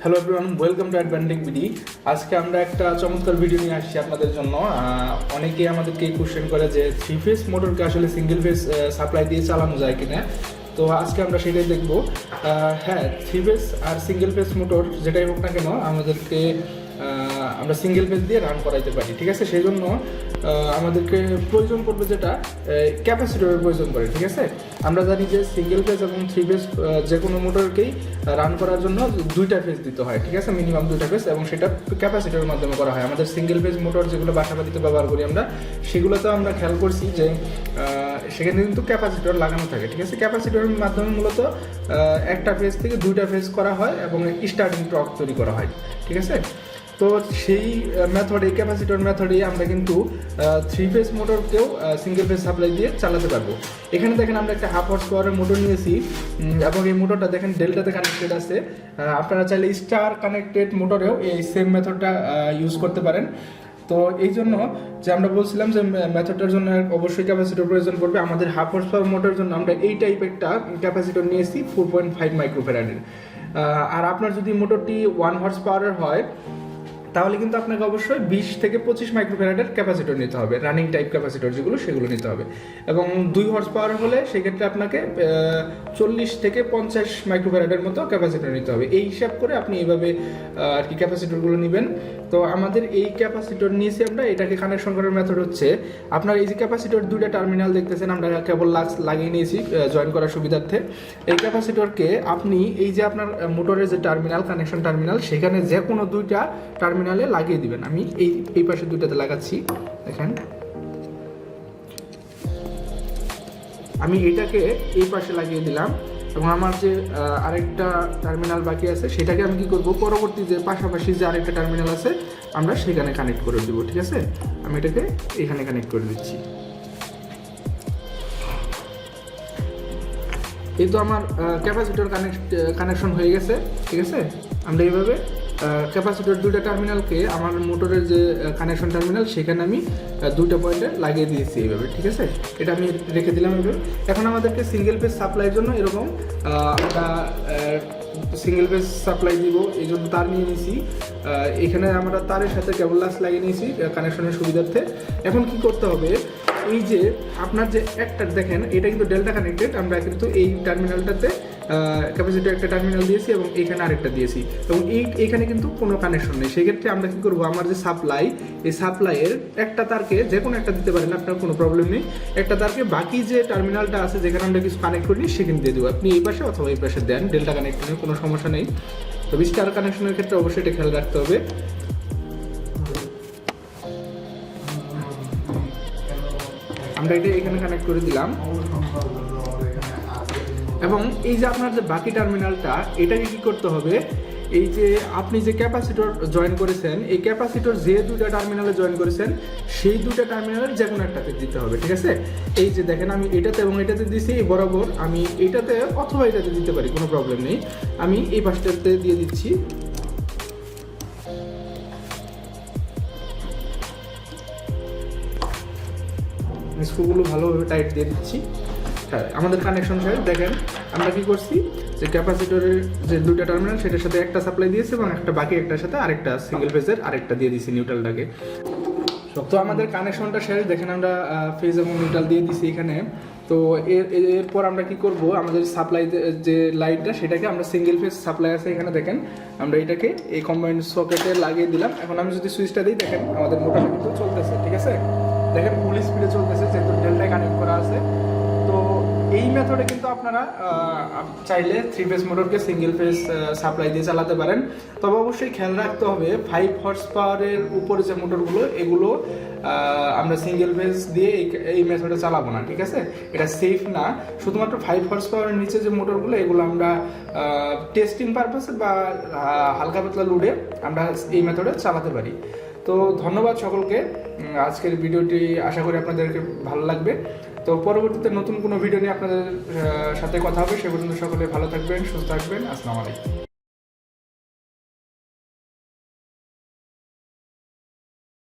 Hello everyone, welcome to AdvanTEK BD। আজকে আমরা একটা চমৎকার ভিডিও নিয়ে আসছি আপনাদের জন্য। অনেকেই আমাদেরকে কোশ্চেন করে যে 3 ফেজ মোটরকে আসলে সিঙ্গেল ফেজ সাপ্লাই দিয়ে চালানো যায় কিনা। তো আজকে আমরা সেটাই দেখব। হ্যাঁ, 3 ফেজ আর সিঙ্গেল ফেজ মোটর যেটাই হোক না কেন আমাদেরকে আমরা সিঙ্গেল ফেজ দিয়ে রান করাইতে পারি, ঠিক আছে। সেই জন্য আমাদেরকে প্রয়োজন পড়বে যেটা ক্যাপাসিটরের প্রয়োজন পড়ে, ঠিক আছে। আমরা জানি যে সিঙ্গেল ফেজ এবং 3 ফেজ যে কোনো মোটরকেই রান করার জন্য 2টা ফেজ দিতে হয়, ঠিক আছে, মিনিমাম 2টা ফেজ, এবং সেটা ক্যাপাসিটরের মাধ্যমে করা হয়। আমাদের সিঙ্গেল ফেজ মোটর যেগুলো বাসাবাড়িতে ব্যবহার করি আমরা, সেগুলোতেও আমরা খেয়াল করছি যে সেখানে কিন্তু ক্যাপাসিটর লাগানো থাকে, ঠিক আছে। ক্যাপাসিটরের মাধ্যমে মূলত একটা ফেজ থেকে 2টা ফেজ করা হয় এবং স্টার্টিং টর্ক তৈরি করা হয়, ঠিক আছে। তো সেই মেথডে, ক্যাপাসিটর মেথডে আমরা কিন্তু 3 ফেজ মোটরকেও সিঙ্গেল ফেজ সাপ্লাই দিয়ে চালাতে পারবো। এখানে দেখেন আমরা একটা হাফ হর্স পাওয়ারের মোটর নিয়েছি এবং এই মোটরটা দেখেন ডেল্টাতে কানেক্টেড আছে। আপনারা চাইলে স্টার কানেক্টেড মোটরেও এই সেম মেথডটা ইউজ করতে পারেন। তো এই জন্য যে আমরা বলছিলাম যে মেথডটার জন্য অবশ্যই ক্যাপাসিটর প্রয়োজন পড়বে। আমাদের হাফ হর্স পাওয়ার মোটরের জন্য আমরা এই টাইপ একটা ক্যাপাসিটর নিয়েছি 4.5 মাইক্রোফ্যারাডের। আর আপনার যদি মোটরটি 1 হর্স পাওয়ারের হয় তাহলে কিন্তু আপনাকে অবশ্যই 20 থেকে 25 মাইক্রোফ্যারাডের ক্যাপাসিটর নিতে হবে, রানিং টাইপ ক্যাপাসিটর যেগুলো, সেগুলো নিতে হবে। এবং 2 হর্স পাওয়ার হলে সেক্ষেত্রে আপনাকে 40 থেকে 50 মাইক্রোফ্যারাডের মতো ক্যাপাসিটর নিতে হবে। এই হিসাব করে আপনি এইভাবে আর কি ক্যাপাসিটরগুলো নেবেন। তো আমাদের এই ক্যাপাসিটর নিয়েছি আমরা, এটাকে কানেকশন করার মেথড হচ্ছে আপনার এই যে ক্যাপাসিটর 2টা টার্মিনাল দেখতেছেন, আমরা কেবল লাগিয়ে নিয়েছি জয়েন করার সুবিধার্থে। এই ক্যাপাসিটরকে আপনি এই যে আপনার মোটরের যে টার্মিনাল, কানেকশন টার্মিনাল, সেখানে যে কোনো 2টা টার্মিনালে লাগিয়ে দিবেন। আমি এই পাশে 2টাতে লাগাচ্ছি, দেখেন। আমি এটাকে এই পাশে লাগিয়ে দিলাম এবং আমার যে আরেকটা টার্মিনাল বাকি আছে সেটাকে আমি কি করব, পরবর্তী যে পাশাপাশি যে আরেকটা টার্মিনাল আছে আমরা সেখানে কানেক্ট করে দেবো, ঠিক আছে। আমি এটাকে এখানে কানেক্ট করে দিচ্ছি। এই তো আমার ক্যাপাসিটর কানেকশন হয়ে গেছে, ঠিক আছে। আমরা এইভাবে ক্যাপাসিটর 2টা টার্মিনালকে আমার মোটরের যে কানেকশন টার্মিনাল সেখানে আমি 2টা পয়েন্টে লাগিয়ে দিয়েছি এইভাবে, ঠিক আছে। এটা আমি রেখে দিলাম এইভাবে। এখন আমাদেরকে সিঙ্গেল ফেজ সাপ্লাইয়ের জন্য এরকম আমরা সিঙ্গেল ফেজ সাপ্লাই দিব, এই জন্য তার নিয়ে নিয়েছি। এখানে আমরা তারের সাথে কেবল লাস লাগিয়ে নিয়েছি কানেকশনের সুবিধার্থে। এখন কি করতে হবে, এই যে আপনার যে একটা দেখেন এটা কিন্তু ডেল্টা কানেক্টেড, আমরা কিন্তু এই টার্মিনালটাতে ক্যাপাসিটর একটা টার্মিনাল দিয়েছি এবং এইখানে আরেকটা দিয়েছি এবং এইখানে কিন্তু কোনো কানেকশন নেই। সেক্ষেত্রে আমরা কি করবো, আমার যে সাপ্লাই, এই সাপ্লাইয়ের একটা তারকে যে কোনো একটা দিতে পারেন, আপনার কোনো প্রবলেম নেই। একটা তারকে বাকি যে টার্মিনালটা আছে যেখানে আমরা কিছু কানেক্ট করিনি সেখানে দিয়ে দেবো। আপনি এই পাশে অথবা এই পাশে দেন, ডেল্টা কানেকশনের কোনো সমস্যা নেই। তবে স্টার কানেকশনের ক্ষেত্রে অবশ্যই এটা খেয়াল রাখতে হবে। আমরা এটা এখানে কানেক্ট করে দিলাম এবং এই যে আপনার যে বাকি টার্মিনালটা, এটাকে কি করতে হবে, এই যে আপনি যে ক্যাপাসিটর জয়েন করেছেন, এই ক্যাপাসিটর যে 2টা টার্মিনালে জয়েন করেছেন সেই 2টা টার্মিনালের যে কোনো একটাতে দিতে হবে, ঠিক আছে। এই যে দেখেন আমি এটাতে এবং এটাতে দিয়েছি, এই বরাবর আমি এটাতে অথবা এটাতে দিতে পারি, কোনো প্রবলেম নেই। আমি এই পাশটাতে দিয়ে দিচ্ছি। স্ক্রুগুলো ভালোভাবে টাইট দিয়ে দিচ্ছি। হ্যাঁ, আমাদের কানেকশন শেষ। দেখেন আমরা কি করছি, যে ক্যাপাসিটরের যে 2টা টার্মিনাল সেটার সাথে একটা সাপ্লাই দিয়েছি এবং একটা বাকি একটার সাথে আরেকটা সিঙ্গেল ফেজের আরেকটা দিয়ে দিয়েছি নিউট্রালটাকে। তো আমাদের কানেকশনটা শেষ। দেখেন আমরা ফেজ এবং নিউট্রাল দিয়ে দিয়েছি এখানে। তো এরপর আমরা কি করব, আমাদের সাপ্লাই যে লাইটটা সেটাকে আমরা সিঙ্গেল ফেজ সাপ্লাই আছে এখানে, দেখেন আমরা এটাকে এই কম্বাইন্ড সকেটে লাগিয়ে দিলাম। এখন আমি যদি সুইচটা দিই, দেখেন আমাদের মোটরটা কিন্তু চলতেছে, ঠিক আছে। দেখেন ফুল স্পিডে চলতেছে যেহেতু ডেল্টায় কানেক্ট করা আছে। তো এই মেথডে কিন্তু আপনারা চাইলে 3 ফেজ মোটরকে সিঙ্গেল ফেজ সাপ্লাই দিয়ে চালাতে পারেন। তবে অবশ্যই খেয়াল রাখতে হবে 5 হর্স পাওয়ারের উপরে যে মোটরগুলো, এগুলো আমরা সিঙ্গেল ফেজ দিয়ে এই মেথডে চালাবো না, ঠিক আছে। এটা সেফ না। শুধুমাত্র 5 হর্স পাওয়ারের নিচে যে মোটরগুলো, এগুলো আমরা টেস্টিং পারপাসে বা হালকা পাতলা লোডে আমরা এই মেথডে চালাতে পারি। তো ধন্যবাদ সকলকে। আজকের ভিডিওটি আশা করি আপনাদেরকে ভালো লাগবে। তো পরবর্তীতে নতুন কোনো ভিডিও নিয়ে আপনাদের সাথে কথা হবে। সে পর্যন্ত সকলে ভালো থাকবেন, সুস্থ থাকবেন। আসসালামু আলাইকুম।